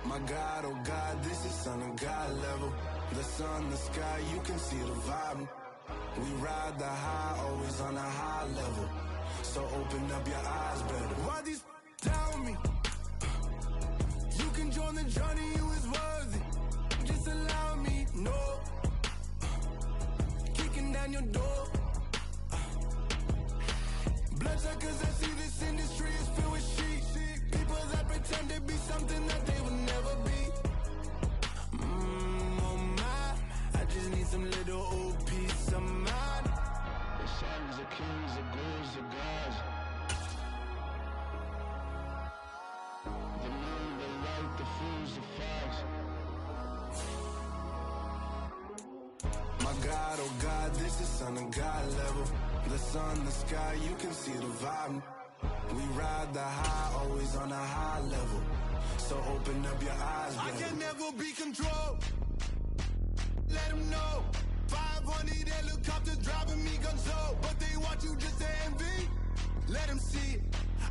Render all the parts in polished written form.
My God, oh God, this is Son of God level. The sun, the sky, you can see the vibe. We ride the high, always on a high level. So open up your eyes better. Why these tell me? You can join the journey, you is worthy. Just allow me, no. Kicking down your door. Bloodshot cause I see this industry is filled with sheep. People that pretend to be something that they will never be. Oh my, I just need some little old peace of mind. The sons are kings, the ghouls, the gods. The moon, the light, the fools, the facts. My God, oh God, this is Son of God level. The sun, the sky, you can see the vibe. We ride the high, always on a high level. So open up your eyes, baby. I can never be controlled. Let them know. 500 helicopters driving me gonzo. But they want you just to envy. Let them see it.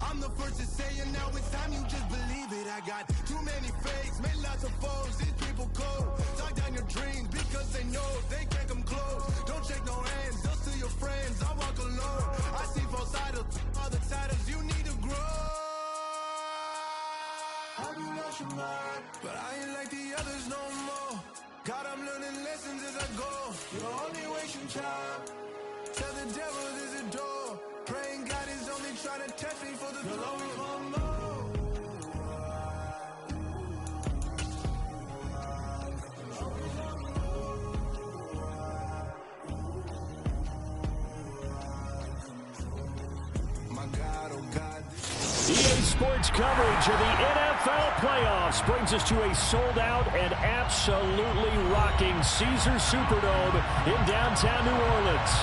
I'm the first to say it, now it's time you just believe it. I got too many fakes, made lots of foes. These people cold. Talk down your dreams because they know they can't come close. Don't shake no hands, just to your friends. I walk alone. I see false idols, other titles. You need to grow. Have you lost your mind? But I ain't like the others no more. God, I'm learning lessons as I go. You're only wasting time. Tell the devil there's a door. Praying God is only trying to test me for the glory of more. My God, oh God. EA Sports coverage of the NFL playoffs brings us to a sold-out and absolutely rocking Caesars Superdome in downtown New Orleans.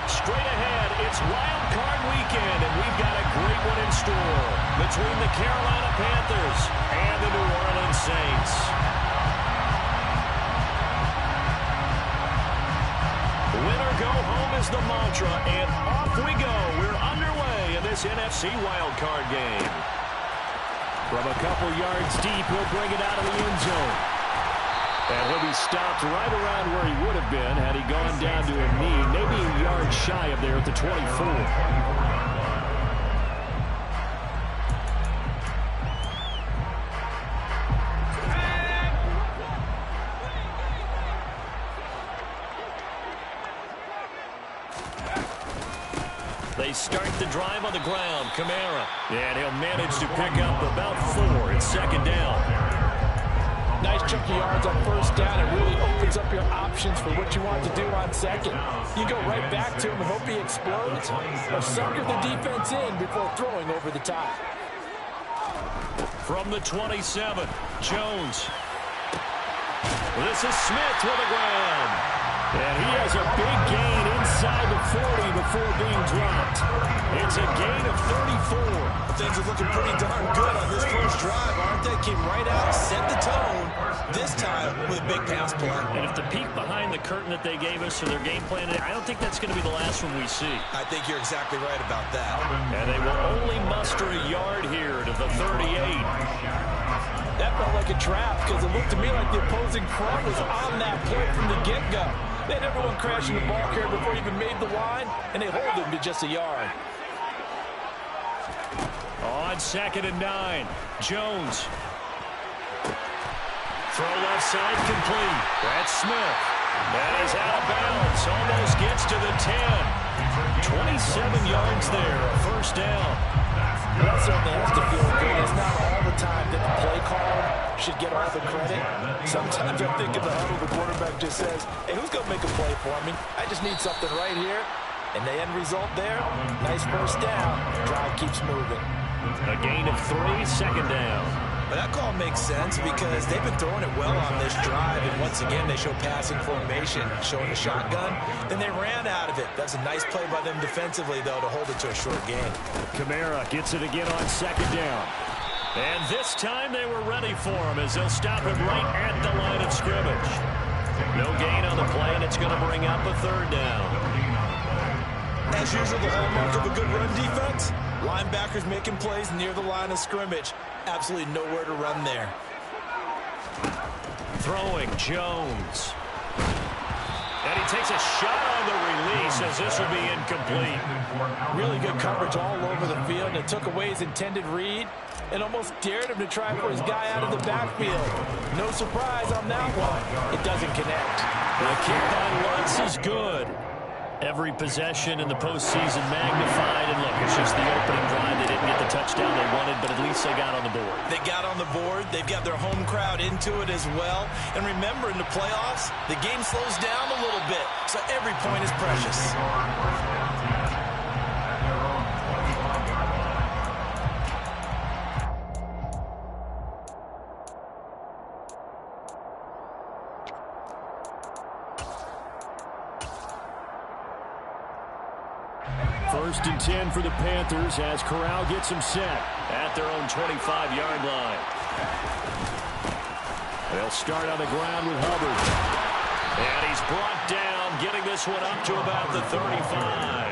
Straight ahead, it's Wild Card Weekend, and we've got a great one in store between the Carolina Panthers and the New Orleans Saints. Winner go home is the mantra, and off we go. We're underway in this NFC Wild Card game. From a couple yards deep, he'll bring it out of the end zone. And he'll be stopped right around where he would have been had he gone down to a knee, maybe a yard shy of there at the 24. They start the drive on the ground. Kamara. And he'll manage to pick up about 4. It's second down. Nice chunky yards on first down. It really opens up your options for what you want to do on second. You go right back to him and hope he explodes, or sucker the defense in before throwing over the top. From the 27, Jones. This is Smith with the ground. And he has a big gain inside the 40 before being dropped. It's a gain of 34. Things are looking pretty darn good on this first drive, aren't they? Came right out, set the tone, this time with a big pass play. And if the peek behind the curtain that they gave us for their game plan, I don't think that's going to be the last one we see. I think you're exactly right about that. And they will only muster a yard here to the 38. That felt like a trap because it looked to me like the opposing front was on that play from the get-go. They had everyone crashing the ball carrier before he even made the line, and they hold him to just a yard. On 2nd and 9, Jones. Throw left side complete. That's Smith. That is out of bounds. Almost gets to the 10. 27 yards there, a first down. That certainly has to feel good. It's not all the time that the play caller should get all the credit. Sometimes I think in the huddle, the quarterback just says, hey, who's going to make a play for me? I just need something right here. And the end result there, nice first down. Drive keeps moving. A gain of 3, second down. But that call makes sense because they've been throwing it well on this drive, and once again they show passing formation, showing a shotgun. Then they ran out of it. That's a nice play by them defensively, though, to hold it to a short gain. Kamara gets it again on second down. And this time they were ready for him as they'll stop him right at the line of scrimmage. No gain on the play, and it's going to bring up a third down. As usual, the hallmark of a good run defense, linebackers making plays near the line of scrimmage. Absolutely nowhere to run there. Throwing Jones. And he takes a shot on the release as this will be incomplete. Really good coverage all over the field, and it took away his intended read and almost dared him to try for his guy out of the backfield. No surprise on that one. It doesn't connect. The kick by Lutz is good. Every possession in the postseason magnified, and look, it's just the opening drive. They didn't get the touchdown they wanted, but at least they got on the board. They got on the board. They've got their home crowd into it as well. And remember, in the playoffs, the game slows down a little bit, so every point is precious. First and 10 for the Panthers as Corral gets them set at their own 25-yard line. They'll start on the ground with Hubbard. And he's brought down, getting this one up to about the 35.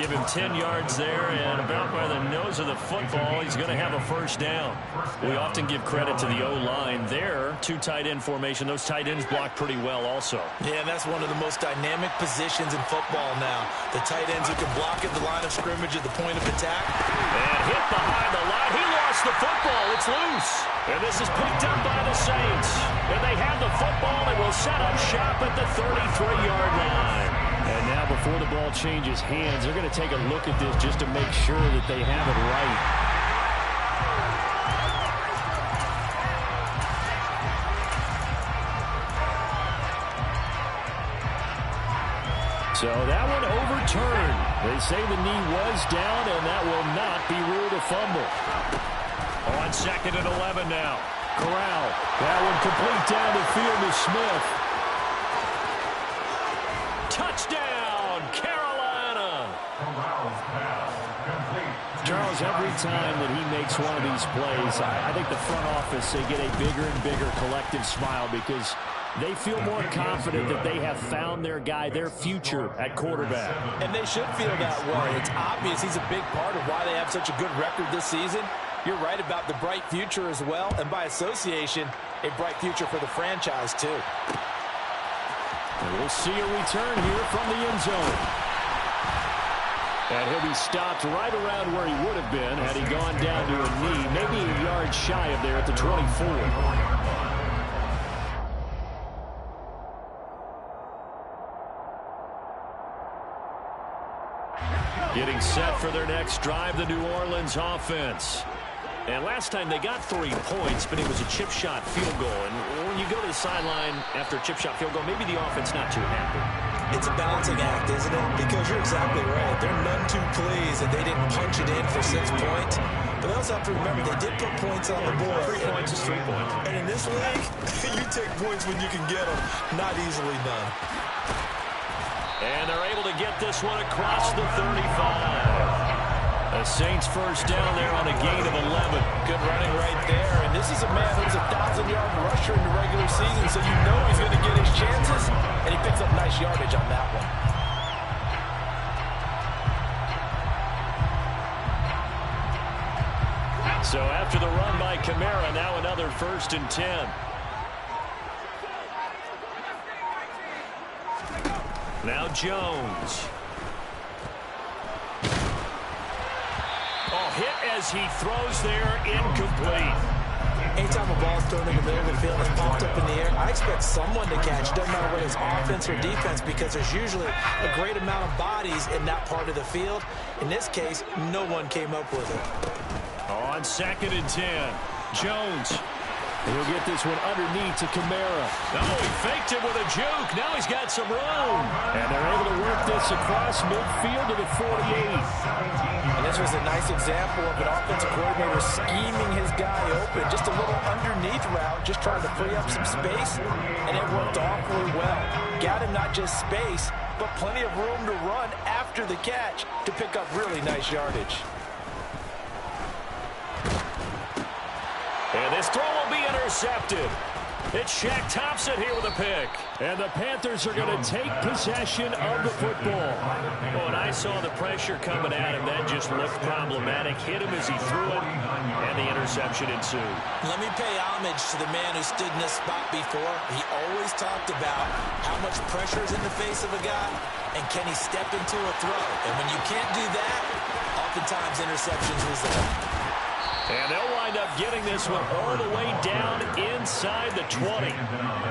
Give him 10 yards there, and about by the nose of the football, he's going to have a first down. We often give credit to the O-line there. Two tight end formation. Those tight ends block pretty well also. Yeah, and that's one of the most dynamic positions in football now. The tight ends who can block at the line of scrimmage at the point of attack. And hit behind the line. He lost the football. It's loose. And this is picked up by the Saints. And they have the football and will set up shop at the 33-yard line. And now before the ball changes hands, they're going to take a look at this just to make sure that they have it right. So that one overturned. They say the knee was down, and that will not be ruled a fumble. On 2nd and 11 now. Corral. That one complete down the field to Smith. Touchdown, Carolina! Charles, every time that he makes one of these plays, I think the front office, they get a bigger and bigger collective smile because they feel more confident that they have found their guy, their future at quarterback. And they should feel that way. It's obvious he's a big part of why they have such a good record this season. You're right about the bright future as well, and by association, a bright future for the franchise too. And we'll see a return here from the end zone. And he'll be stopped right around where he would have been had he gone down to a knee, maybe a yard shy of there at the 24. Getting set for their next drive, the New Orleans offense. And last time they got 3 points, but it was a chip shot field goal. And when you go to the sideline after a chip shot field goal, maybe the offense not too happy. It's a balancing act, isn't it? Because you're exactly right. They're none too pleased that they didn't punch it in for 6 points. But they also have to remember they did put points on the board. 3 points is 3 points. And in this league, you take points when you can get them. Not easily done. And they're able to get this one across the 35. The Saints first down there on a gain of 11. Good running right there. And this is a man who's a 1,000-yard rusher in the regular season, so you know he's going to get his chances. And he picks up nice yardage on that one. So after the run by Kamara, now another 1st and 10. Now Jones. Hit as he throws there, incomplete. Anytime a ball is thrown in the middle of the field and it's popped up in the air, I expect someone to catch. Doesn't matter whether it's offense or defense because there's usually a great amount of bodies in that part of the field. In this case, no one came up with it. On 2nd and 10, Jones. He'll get this one underneath to Kamara. Oh, he faked it with a juke. Now he's got some room. And they're able to work this across midfield to the 48. And this was a nice example of an offensive coordinator scheming his guy open. Just a little underneath route, just trying to free up some space. And it worked awfully well. Got him not just space, but plenty of room to run after the catch to pick up really nice yardage. And this throw will be intercepted. It's Shaq Thompson here with a pick. And the Panthers are going to take possession of the football. Oh, and I saw the pressure coming at him. That just looked problematic. Hit him as he threw it, and the interception ensued. Let me pay homage to the man who stood in this spot before. He always talked about how much pressure is in the face of a guy, and can he step into a throw. And when you can't do that, oftentimes interceptions result. And they'll wind up getting this one all the way down inside the 20.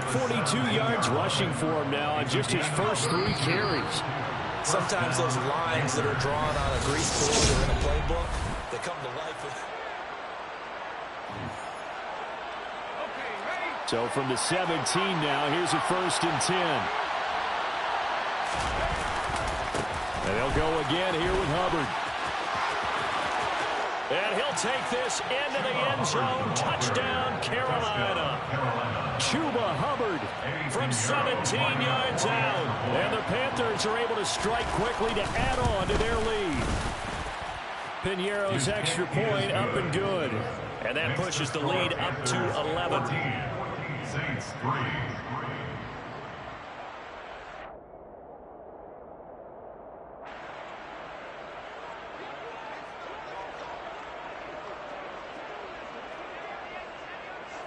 42 yards rushing for him now on just his first 3 carries. Sometimes those lines that are drawn on a grease board or in a playbook, they come to life. So from the 17 now, here's a 1st and 10. And they'll go again here with Hubbard. And he'll take this into the end zone. Touchdown, Carolina. Chuba Hubbard from 17 yards out. And the Panthers are able to strike quickly to add on to their lead. Piñeiro's extra point up and good. And that pushes the lead up to 11. Saints 3.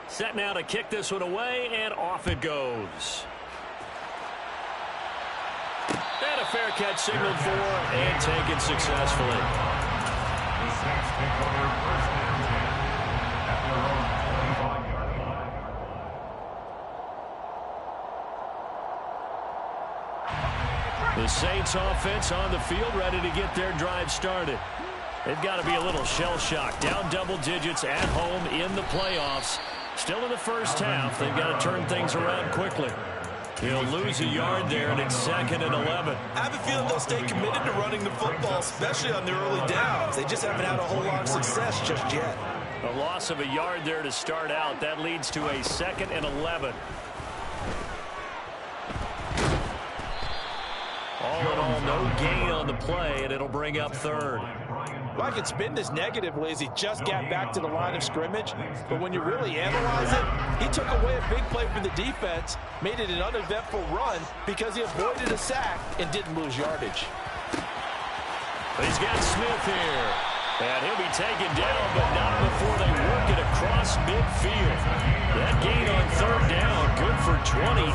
Set now to kick this one away, and off it goes. And a fair catch signaled for and taken successfully. The Saints take over 1st and 10 at their own 25-yard line. The Saints offense on the field, ready to get their drive started. They've got to be a little shell-shocked. Down double digits at home in the playoffs. Still in the first half, they've got to turn things around quickly. He'll lose a yard there, and it's 2nd and 11. I have a feeling they'll stay committed to running the football, especially on their early downs. They just haven't had a whole lot of success just yet. A loss of a yard there to start out. That leads to a 2nd and 11. All in all, no gain on the play, and it'll bring up 3rd. Well, I could spin this negatively as he just got back to the line of scrimmage. But when you really analyze it, he took away a big play from the defense, made it an uneventful run because he avoided a sack and didn't lose yardage. He's got Smith here. And he'll be taken down, but not before they work it across midfield. That gain on 3rd down, good for 28.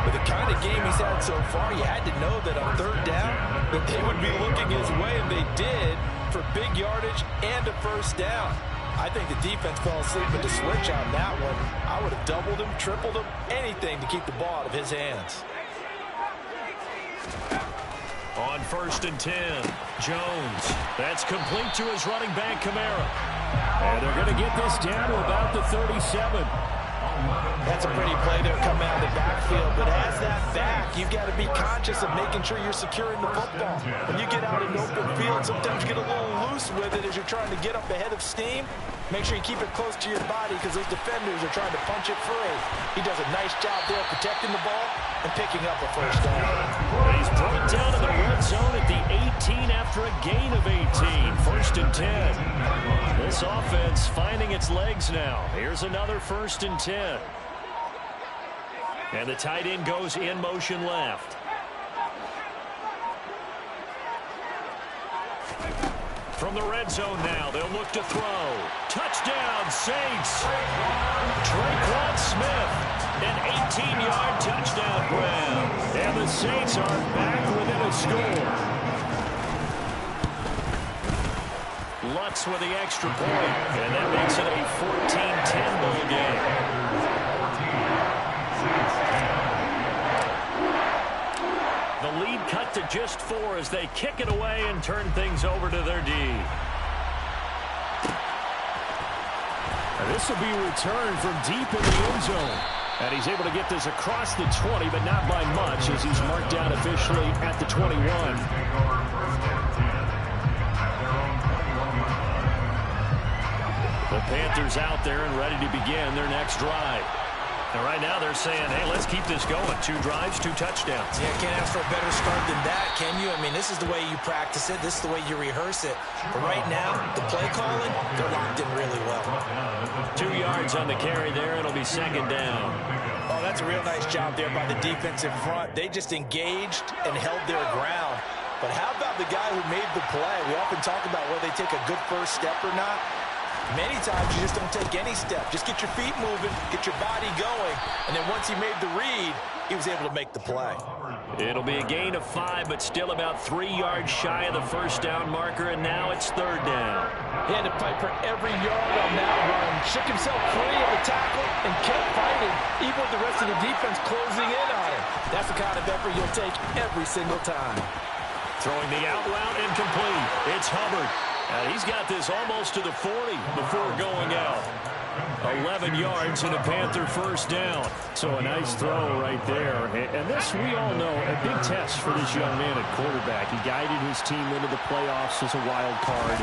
With the kind of game he's had so far, you had to know that on 3rd down, that they would be looking his way, and they did, for big yardage and a 1st down. I think the defense fell asleep at the switch on that one. I would have doubled him, tripled him, anything to keep the ball out of his hands. On 1st and 10, Jones. That's complete to his running back, Kamara. And they're going to get this down to about the 37. That's a pretty play there coming out of the backfield, but as that back, you've got to be conscious of making sure you're securing the football. When you get out in open field, sometimes you get a little loose with it as you're trying to get up ahead of steam. Make sure you keep it close to your body because those defenders are trying to punch it free. He does a nice job there protecting the ball and picking up a 1st down. He's brought down in the red zone at the 18 after a gain of 18. 1st and 10. This offense finding its legs now. Here's another 1st and 10. And the tight end goes in motion left. From the red zone now, they'll look to throw. Touchdown, Saints. Traquan Smith, an 18-yard touchdown grab. And the Saints are back within a score. Lutz with the extra point, and that makes it a 14-10 ball game. The lead cut to just 4 as they kick it away and turn things over to their D. And this will be returned from deep in the end zone. And he's able to get this across the 20, but not by much as he's marked down officially at the 21. The Panthers out there and ready to begin their next drive. And right now they're saying, hey, let's keep this going. 2 drives, 2 touchdowns. Yeah, can't ask for a better start than that, can you? I mean, this is the way you practice it. This is the way you rehearse it. But right now, the play calling, they're locked in really well. 2 yards on the carry there. It'll be second down. Oh, that's a real nice job there by the defensive front. They just engaged and held their ground. But how about the guy who made the play? We often talk about whether they take a good first step or not. Many times you just don't take any step. Just get your feet moving, get your body going, and then once he made the read, he was able to make the play. It'll be a gain of 5, but still about 3 yards shy of the first down marker, and now it's third down. He had to fight for every yard on that run. Shook himself free of the tackle and kept fighting, even with the rest of the defense closing in on him. That's the kind of effort you'll take every single time. Throwing the out route incomplete. It's Hubbard. He's got this almost to the 40 before going out. 11 yards and a Panther first down. So a nice throw right there. And this, we all know, a big test for this young man at quarterback. He guided his team into the playoffs as a wild card.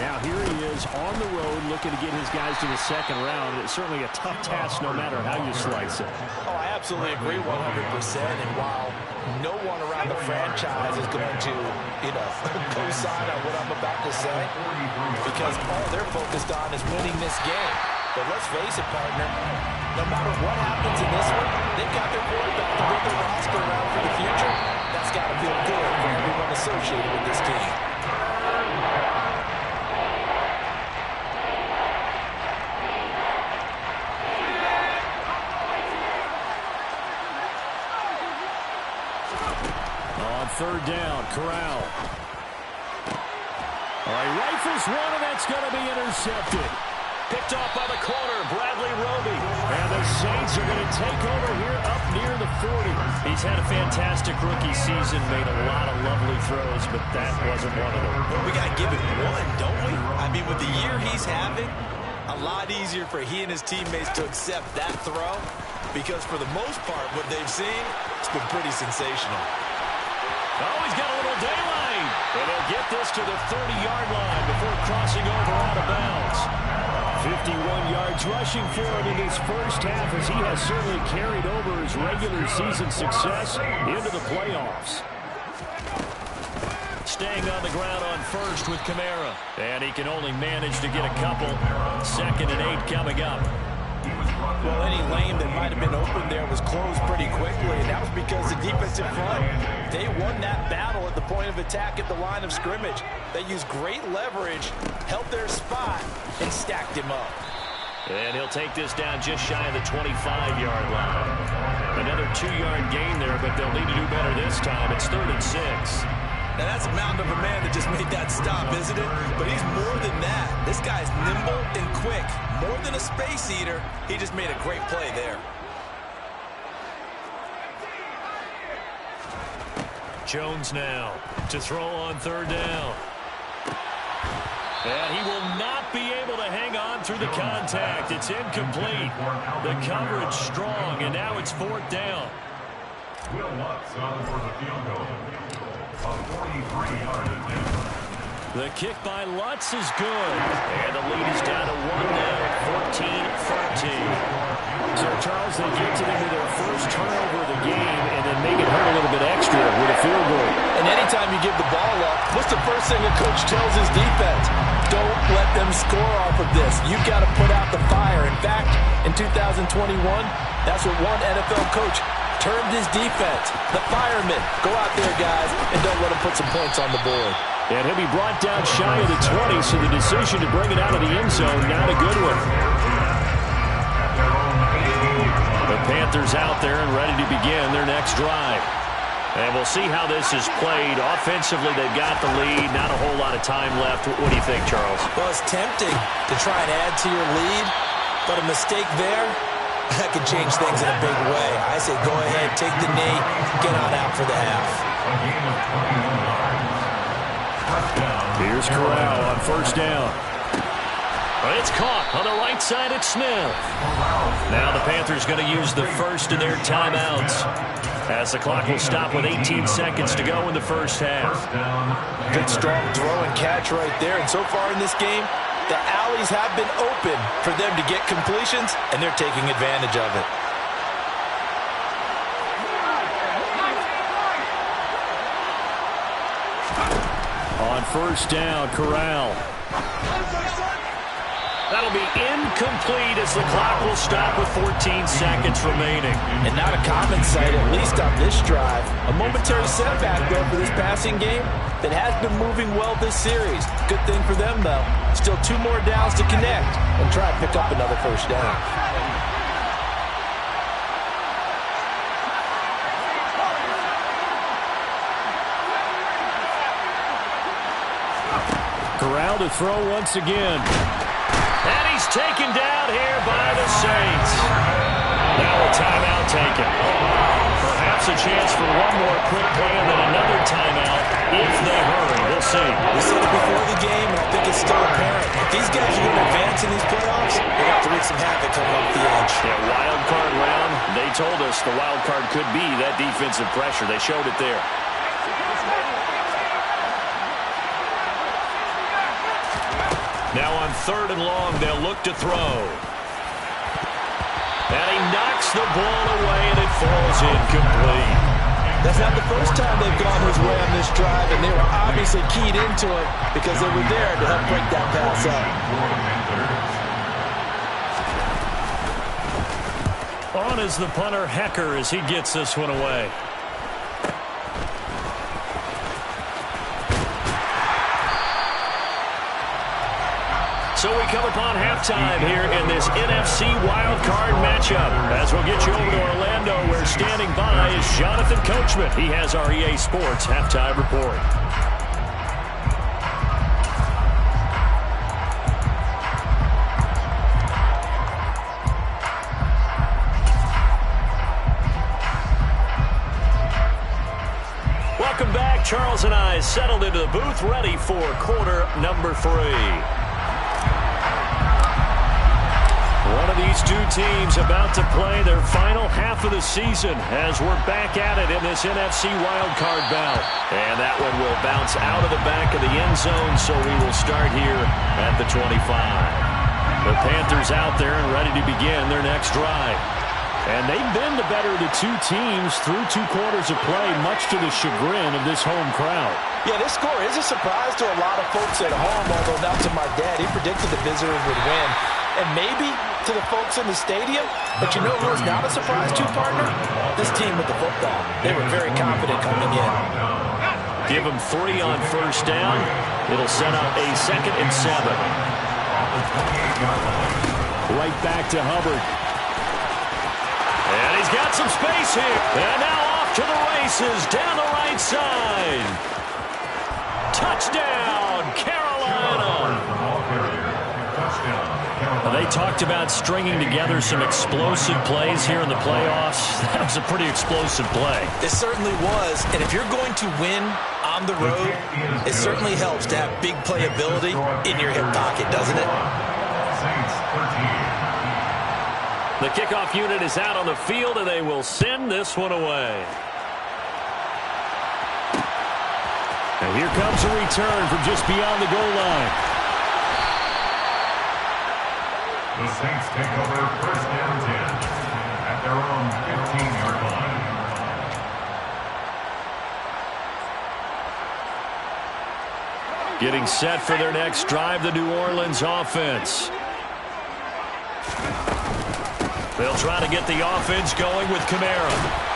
Now here he is on the road looking to get his guys to the second round. It's certainly a tough task no matter how you slice it. Oh, I absolutely agree 100%. And while no one around the franchise is going to, co-sign on what I'm about to say, because all they're focused on is winning this game. But let's face it, partner, no matter what happens in this one, they've got their quarterback to build their roster around for the future. That's got to feel good for everyone associated with this team. On third down, Corral. All right, rifles one, and that's going to be intercepted. Picked off by the corner, Bradley Roby. And the Saints are going to take over here up near the 40. He's had a fantastic rookie season, made a lot of lovely throws, but that wasn't one of them. Well, we got to give it one, don't we? I mean, with the year he's having, a lot easier for he and his teammates to accept that throw, because for the most part, what they've seen, it's been pretty sensational. Oh, he's got a little daylight. And they'll get this to the 30-yard line before crossing over out of bounds. 51 yards rushing for him in his first half, as he has certainly carried over his regular season success into the playoffs. Staying on the ground on first with Kamara. And he can only manage to get a couple. 2nd and 8 coming up. Well, any lane that might have been open there was closed pretty quickly, and that was because the defensive front, they won that battle at the point of attack at the line of scrimmage. They used great leverage, held their spot, and stacked him up. And he'll take this down just shy of the 25-yard line. Another 2-yard gain there, but they'll need to do better this time. It's 3rd and 6. Now, that's a mountain of a man that just made that stop, isn't it? But he's more than that. This guy's nimble and quick. More than a space eater, he just made a great play there. Jones now to throw on third down. And he will not be able to hang on through the contact. It's incomplete. The coverage strong, and now it's 4th down. Will Lutz on for the field goal. A 43-yard attempt. The kick by Lutz is good. And the lead is down to 1 now, 14-13. So, Charles, they get to them with their first turnover of the game and then make it hurt a little bit extra with a field goal. And anytime you give the ball up, what's the first thing a coach tells his defense? Don't let them score off of this. You've got to put out the fire. In fact, in 2021, that's what one NFL coach termed his defense, the firemen. Go out there, guys, and don't let them put some points on the board. And he'll be brought down shy of the 20, so the decision to bring it out of the end zone, not a good one. The Panthers out there and ready to begin their next drive. And we'll see how this is played. Offensively, they've got the lead. Not a whole lot of time left. What do you think, Charles? Well, it's tempting to try and add to your lead, but a mistake there, that could change things in a big way. I say go ahead, take the knee, get on out for the half. Here's Corral on first down. But it's caught on the right side at Smith. Now the Panthers going to use the first of their timeouts, as the clock will stop with 18 seconds to go in the first half. Good strong throw and catch right there. And so far in this game, the alleys have been open for them to get completions, and they're taking advantage of it. On first down, Corral. That'll be incomplete as the clock will stop with 14 seconds remaining. And not a common sight, at least on this drive. A momentary setback, though, for this passing game that has been moving well this series. Good thing for them, though. Still 2 more downs to connect and try to pick up another first down. Corral to throw once again. And he's taken down here by the Saints. Now a timeout taken. Perhaps a chance for one more quick play and then another timeout if they hurry. We'll see. We said it before the game, and I think it's still apparent. If these guys are going to advance in these playoffs, they have to wreak some havoc coming off the edge. Yeah, wild card round. They told us the wild card could be that defensive pressure. They showed it there. Now on 3rd and long, they'll look to throw. And he knocks the ball away, and it falls incomplete. That's not the first time they've gone his way on this drive, and they were obviously keyed into it because they were there to help break that pass up. On is the punter, Hecker, as he gets this one away. So we come upon halftime here in this NFC wildcard matchup. As we'll get you over to Orlando, where standing by is Jonathan Coachman. He has our EA Sports halftime report. Welcome back. Charles and I settled into the booth, ready for quarter number 3. One of these two teams about to play their final half of the season as we're back at it in this NFC wildcard bout. And that one will bounce out of the back of the end zone, so we will start here at the 25. The Panthers out there and ready to begin their next drive. And they've been the better of the two teams through 2 quarters of play, much to the chagrin of this home crowd. Yeah, this score is a surprise to a lot of folks at home, although not to my dad. He predicted the visitors would win. And maybe to the folks in the stadium, but you know who was not a surprise to, partner? This team with the football. They were very confident coming in. Give them 3 on first down. It'll set up a 2nd and 7. Right back to Hubbard. And he's got some space here. And now off to the races down the right side. Touchdown, Carolina. They talked about stringing together some explosive plays here in the playoffs. That was a pretty explosive play. It certainly was. And if you're going to win on the road, it certainly helps to have big playability in your hip pocket, doesn't it? The kickoff unit is out on the field, and they will send this one away. And here comes a return from just beyond the goal line. The Saints take over 1st and 10 at their own 15-yard line. Getting set for their next drive, the New Orleans offense. They'll try to get the offense going with Kamara.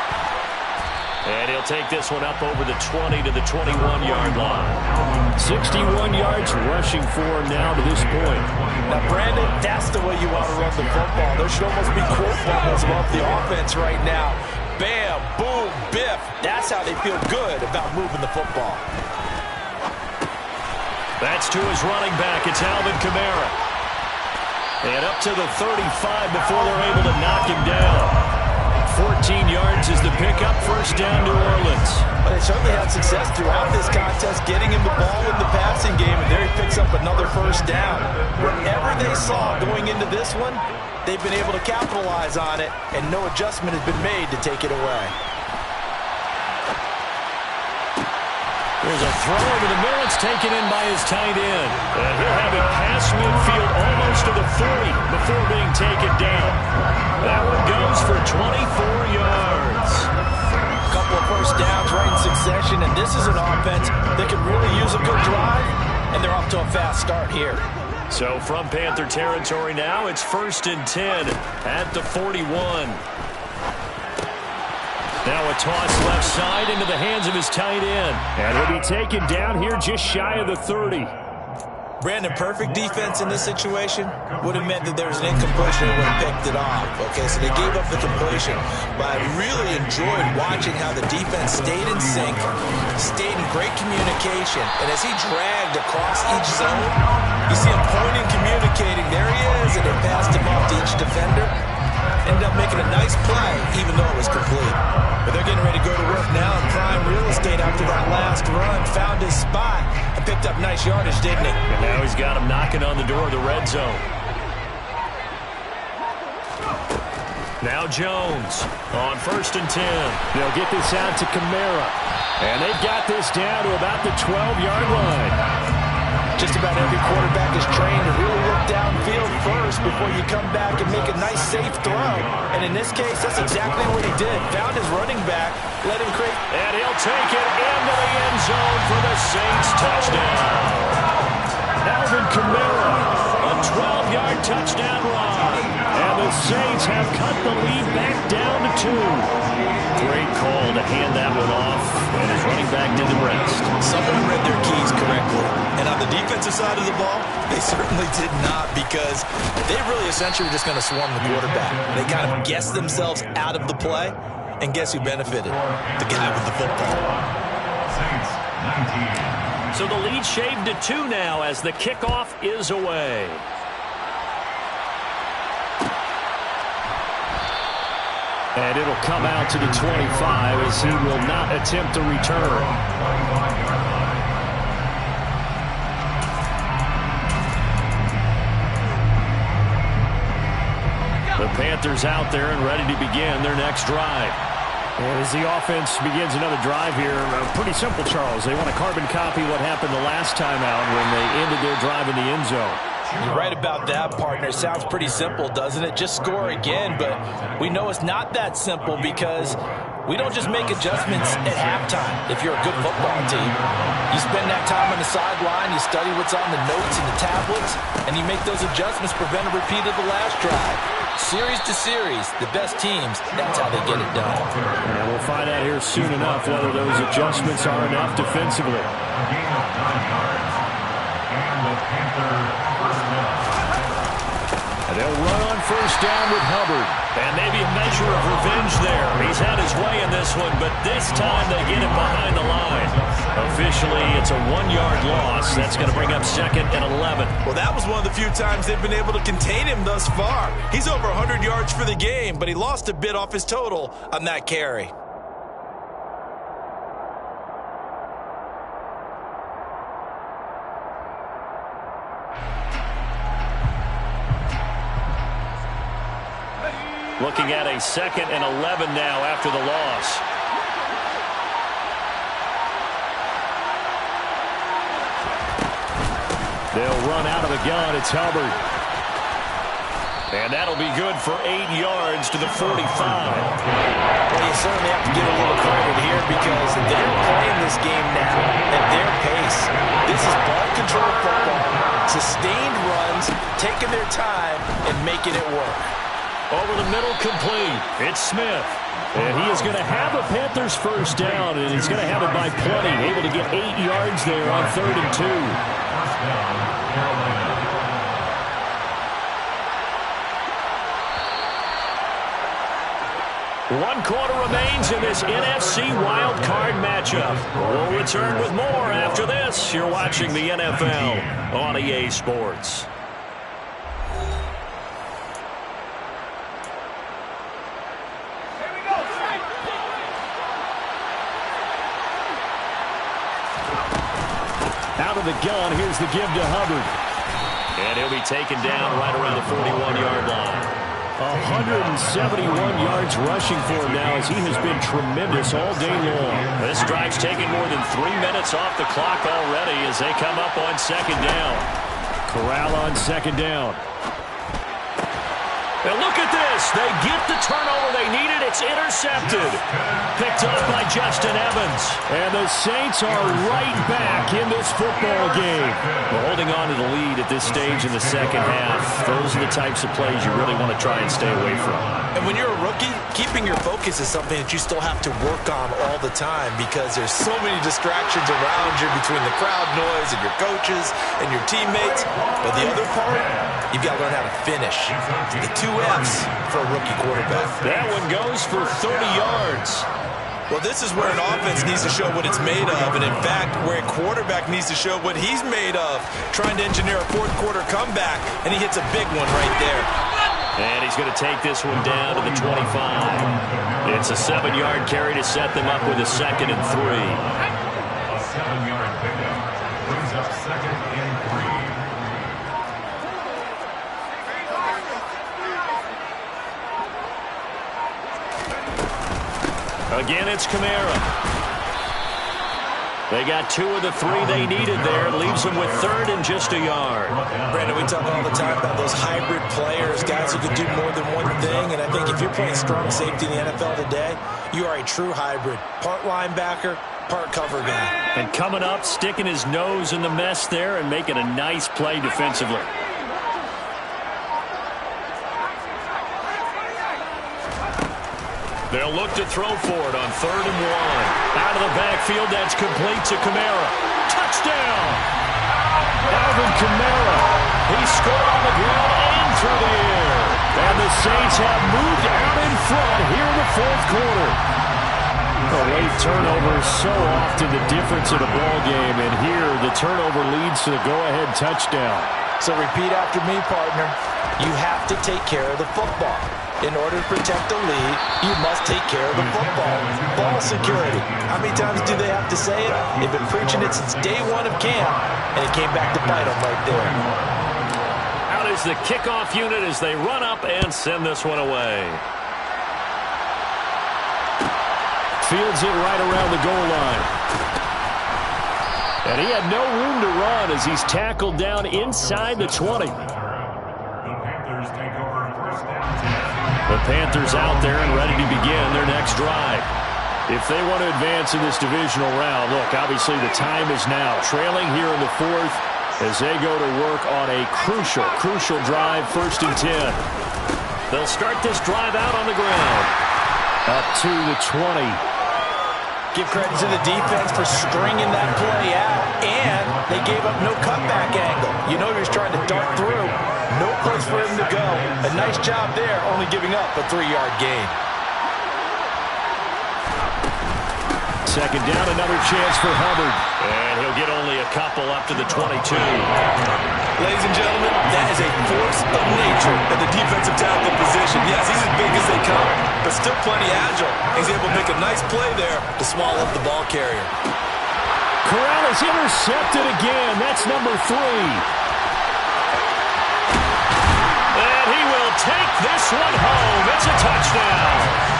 And he'll take this one up over the 20 to the 21-yard line. 61 yards rushing for him now to this point. Now, Brandon, that's the way you want to run the football. There should almost be quote bubbles above the offense right now. Bam, boom, biff. That's how they feel good about moving the football. That's to his running back. It's Alvin Kamara. And up to the 35 before they're able to knock him down. 14 yards is the pickup, first down, New Orleans. But they certainly had success throughout this contest, getting him the ball in the passing game, and there he picks up another first down. Whatever they saw going into this one, they've been able to capitalize on it, and no adjustment has been made to take it away. There's a throw over the middle. It's taken in by his tight end. And he'll have it past midfield almost to the 40 before being taken down. That one goes for 24 yards. A couple of first downs right in succession, and this is an offense that could really use a good drive, and they're off to a fast start here. So from Panther territory now, it's 1st and 10 at the 41. Now a toss left side into the hands of his tight end. And he'll be taken down here just shy of the 30. Brandon, perfect defense in this situation would have meant that there was an incompletion and would have picked it off. Okay, so they gave up the completion. But I really enjoyed watching how the defense stayed in sync, stayed in great communication. And as he dragged across each zone, you see him pointing, communicating. There he is, and they passed him off to each defender. Ended up making a nice play, even though it was complete. But they're getting ready to go to work now in prime real estate after that last run. Found his spot and picked up nice yardage, didn't he? And now he's got him knocking on the door of the red zone. Now Jones on 1st and 10. They'll get this out to Kamara. And they've got this down to about the 12-yard line. Just about every quarterback is trained to really look downfield first before you come back and make a nice, safe throw. And in this case, that's exactly what he did. Found his running back, let him create. And he'll take it into the end zone for the Saints touchdown. Alvin Kamara, a 12-yard touchdown run. And the Saints have cut the lead back down to 2. Great call to hand that one off, and his running back did the rest. Someone read their keys correctly. And on the defensive side of the ball, they certainly did not, because they really essentially were just going to swarm the quarterback. They kind of guessed themselves out of the play, and guess who benefited? The guy with the football. Saints, 19. So the lead shaved to 2 now as the kickoff is away. And it'll come out to the 25 as he will not attempt to return. The Panthers out there and ready to begin their next drive. And as the offense begins another drive here, pretty simple, Charles. They want to carbon copy what happened the last time out when they ended their drive in the end zone. You're right about that, partner. Sounds pretty simple, doesn't it? Just score again, but we know it's not that simple because we don't just make adjustments at halftime if you're a good football team. You spend that time on the sideline, you study what's on the notes and the tablets, and you make those adjustments, prevent a repeat of the last drive. Series to series, the best teams, that's how they get it done. And we'll find out here soon enough whether those adjustments are enough defensively. A gain of 9 yards. And the Panther first down. And they'll run on 1st down with Hubbard. And maybe a measure of revenge there. He's had his way in this one, but this time they get him behind the line. Officially, it's a 1-yard loss. That's going to bring up 2nd and 11. Well, that was one of the few times they've been able to contain him thus far. He's over 100 yards for the game, but he lost a bit off his total on that carry. Looking at a 2nd and 11 now after the loss. They'll run out of the gun. It's Hubbard. And that'll be good for 8 yards to the 45. Well, you certainly have to give a little credit here because they're playing this game now at their pace. This is ball control football, sustained runs, taking their time and making it work. Over the middle, complete. It's Smith. And he is going to have a Panthers first down, and he's going to have it by plenty. Able to get 8 yards there on 3rd and 2. First down, Carolina. 1 quarter remains in this NFC Wild Card matchup. We'll return with more after this. You're watching the NFL on EA Sports. Out of the gun, here's the give to Hubbard. And he'll be taken down right around the 41-yard line. 171 yards rushing for him now as he has been tremendous all day long. This drive's taken more than 3 minutes off the clock already as they come up on 2nd down. Corral on 2nd down. And look at this. They get the turnover they needed. It's intercepted. Picked up by Justin Evans. And the Saints are right back in this football game. Well, holding on to the lead at this stage in the second half, those are the types of plays you really want to try and stay away from. And when you're a rookie, keeping your focus is something that you still have to work on all the time because there's so many distractions around you between the crowd noise and your coaches and your teammates. But the other part, you've got to learn how to finish. The 2 F's for a rookie quarterback. That one goes for 30 yards. Well, this is where an offense needs to show what it's made of, and in fact, where a quarterback needs to show what he's made of, trying to engineer a fourth quarter comeback, and he hits a big one right there. And he's going to take this one down to the 25. It's a 7-yard carry to set them up with a 2nd and 3. A 7-yard pickup brings up 2nd and 3. Again, it's Kamara. They got 2 of the 3 they needed there. Leaves them with 3rd and just a yard. Brandon, we talk all the time about those hybrid players, guys who can do more than one thing. And I think if you're playing strong safety in the NFL today, you are a true hybrid. Part linebacker, part cover guy. And coming up, sticking his nose in the mess there and making a nice play defensively. They'll look to throw for it on 3rd and 1. Out of the backfield, that's complete to Kamara. Touchdown! Alvin Kamara. He scored on the ground and through the air. And the Saints have moved out in front here in the 4th quarter. A late turnover is so often the difference in a ball game, and here the turnover leads to the go-ahead touchdown. So repeat after me, partner. You have to take care of the football. In order to protect the lead, you must take care of the football. Ball security. How many times do they have to say it? They've been preaching it since day 1 of camp, and it came back to bite them right there. Out is the kickoff unit as they run up and send this one away. Fields it right around the goal line. And he had no room to run as he's tackled down inside the 20. The Panthers out there and ready to begin their next drive. If they want to advance in this divisional round, look, obviously the time is now. Trailing here in the 4th as they go to work on a crucial drive, 1st and 10. They'll start this drive out on the ground. Up to the 20. Give credit to the defense for stringing that play out, and they gave up no cutback angle. You know he was trying to dart through. No place for him to go. A nice job there, only giving up a 3-yard gain. 2nd down, another chance for Hubbard. And he'll get only a couple up to the 22. Ladies and gentlemen, that is a force of nature at the defensive tackle position. Yes, he's as big as they come, but still plenty agile. He's able to make a nice play there to swallow up the ball carrier. Corral is intercepted again. That's number 3. And he will take this one home. It's a touchdown.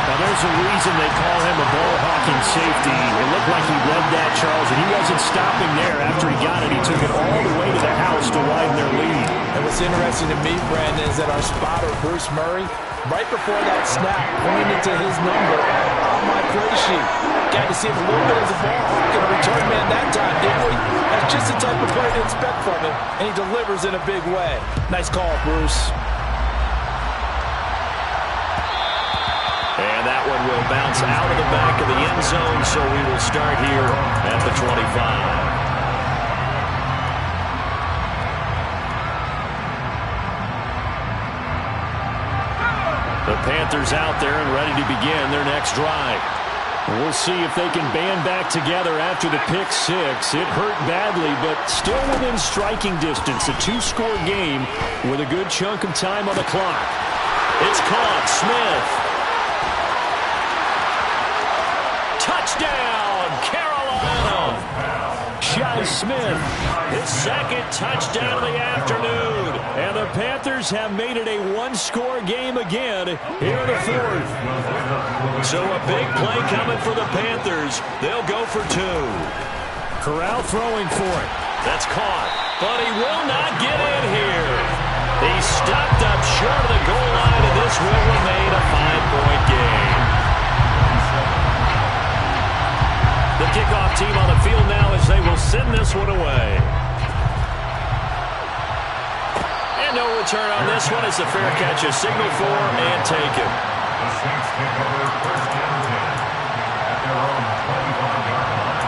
Now, there's a reason they call him a ball-hawking safety. It looked like he read that, Charles, and he wasn't stopping there. After he got it, he took it all the way to the house to widen their lead. And what's interesting to me, Brandon, is that our spotter, Bruce Murray, right before that snap, pointed to his number on my play sheet. Got to see him a little bit as a ball-hawk and a return man that time, didn't we? That's just the type of play to expect from him, and he delivers in a big way. Nice call, Bruce. And that one will bounce out of the back of the end zone, so we will start here at the 25. The Panthers out there and ready to begin their next drive. We'll see if they can band back together after the pick 6. It hurt badly, but still within striking distance. A 2-score game with a good chunk of time on the clock. It's caught. Smith. Touchdown, Carolina! Shi Smith, his 2nd touchdown of the afternoon. And the Panthers have made it a 1-score game again here in the 4th. So a big play coming for the Panthers. They'll go for 2. Corral throwing for it. That's caught, but he will not get in here. He stopped up short of the goal line, and this will remain a 5-point game. The kickoff team on the field now as they will send this one away. And no return on this one as the fair catch is signaled for and taken. The Saints take over first and 10 at their own 25-yard line.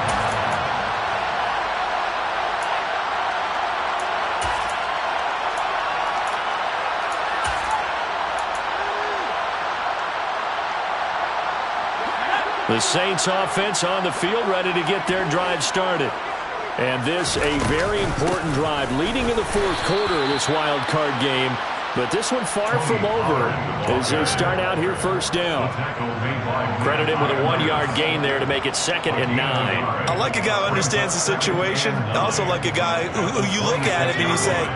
The Saints offense on the field ready to get their drive started. And this a very important drive leading in the fourth quarter of this wild card game. But this one far from over as they start out here first down. Credit him with a 1-yard gain there to make it 2nd and 9. I like a guy who understands the situation. I also like a guy who you look at him and you say,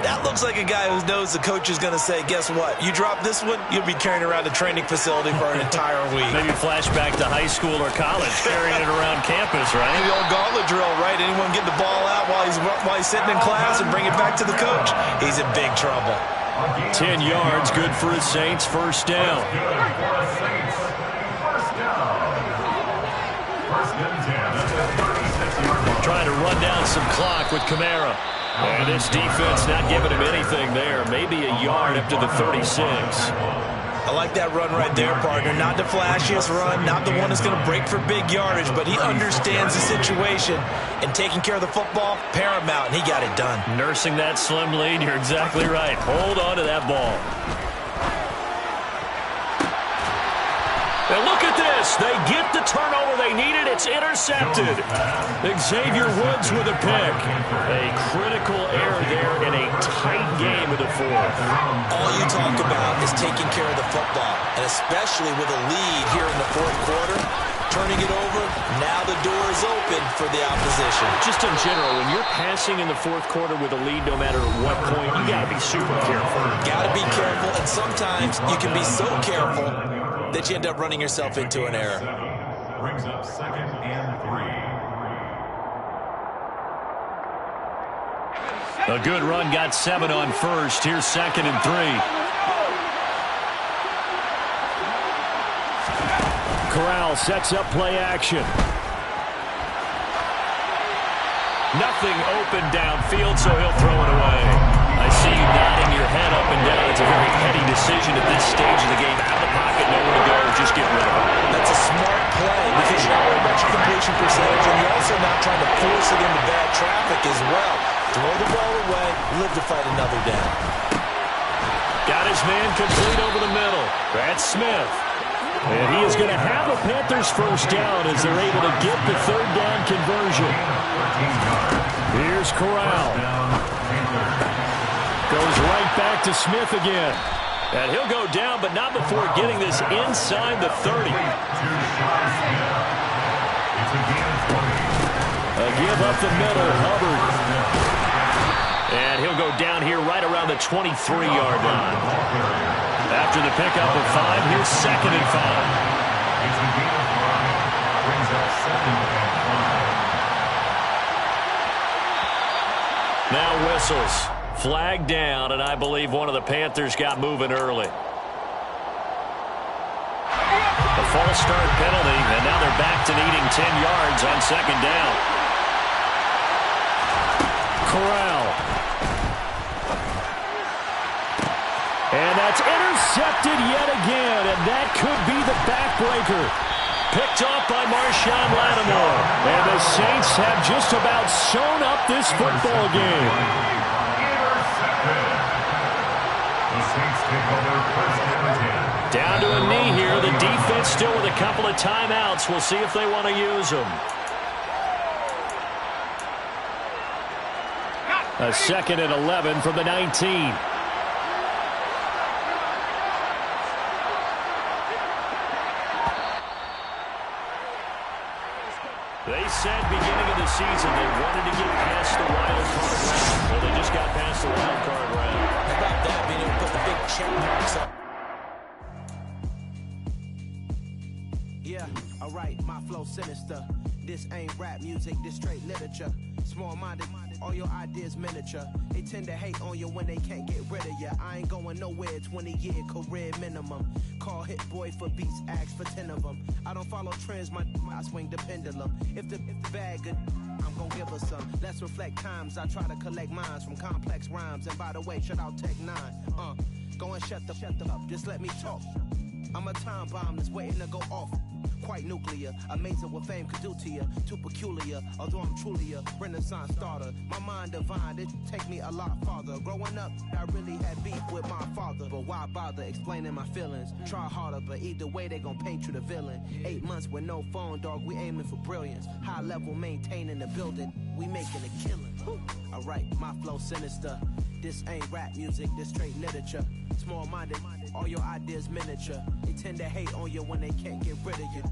that looks like a guy who knows the coach is going to say, guess what? You drop this one, you'll be carrying around a training facility for an entire week. Maybe flashback to high school or college, carrying it around campus, right? The old gauntlet drill, right? Anyone get the ball out while he's sitting in class and bring it back to the coach? He's in big trouble. 10 yards, good for the Saints, first down. Trying to run down some clock with Kamara. And this defense not giving him anything there. Maybe a yard up to the 36. I like that run right there, partner. Not the flashiest run, not the one that's going to break for big yardage, but he understands the situation, and taking care of the football, paramount, and he got it done. Nursing that slim lead, you're exactly right. Hold on to that ball. And look at this. They get the turnover they needed. It's intercepted. Xavier Woods with a pick. A critical error there in a tight game of the fourth. All you talk about is taking care of the football, and especially with a lead here in the fourth quarter, turning it over, now the door is open for the opposition. Just in general, when you're passing in the fourth quarter with a lead, no matter what point, you got to be super careful. Got to be careful, and sometimes you can be so careful that you end up running yourself into an error. Brings up 2nd and 3. A good run got 7 on first. Here's 2nd and 3. Corral sets up play action. Nothing open downfield, so he'll throw it away. I see you nodding your head up and down. It's a very heady decision at this stage of the game. Out of the pocket, nowhere to go, just get rid of it. That's a smart play because you're not worried about your completion percentage, and you're also not trying to force it into bad traffic as well. Throw the ball away, live to fight another down. Got his man complete over the middle. That's Smith. And he is going to have a Panthers first down as they're able to get the third down conversion. Here's Corral. Goes right back to Smith again. And he'll go down, but not before getting this inside the 30. A give up the middle, Hubbard. And he'll go down here right around the 23-yard line. After the pickup of 5, here's 2nd and 5. Now whistles. Flag down, and I believe one of the Panthers got moving early. A false start penalty, and now they're back to needing 10 yards on 2nd down. Corral. And that's intercepted yet again, and that could be the backbreaker. Picked off by Marshawn Lattimore. And the Saints have just about sewn up this football game. Down to a knee here. The defense still with a couple of timeouts. We'll see if they want to use them. A 2nd and 11 from the 19. They said beginning of the season they wanted to get past the wild card round. Well, they just got past the wild card round. How about that, being able to put the big check marks up? Yeah, alright, my flow sinister. This ain't rap music, this straight literature. Small-minded. all your ideas miniature. They tend to hate on you when they can't get rid of you. I ain't going nowhere, 20-year career minimum. Call Hit Boy for beats, ask for 10 of them. I don't follow trends, I swing the pendulum. If the bag good, I'm gon' give her some. Let's reflect times, I try to collect minds from complex rhymes. And by the way, shout out Tech 9. Go and shut the up, just let me talk. I'm a time bomb that's waiting to go off. Quite nuclear, amazing what fame could do to you. Too peculiar, although I'm truly a renaissance starter. My mind divine, it take me a lot farther. Growing up, I really had beef with my father. But why bother explaining my feelings? Try harder, but either way they gon' paint you the villain. 8 months with no phone, dog, we aiming for brilliance. High level maintaining the building, we making a killing. Alright, my flow sinister. This ain't rap music, this straight literature. Small-minded, all your ideas miniature. They tend to hate on you when they can't get rid of you.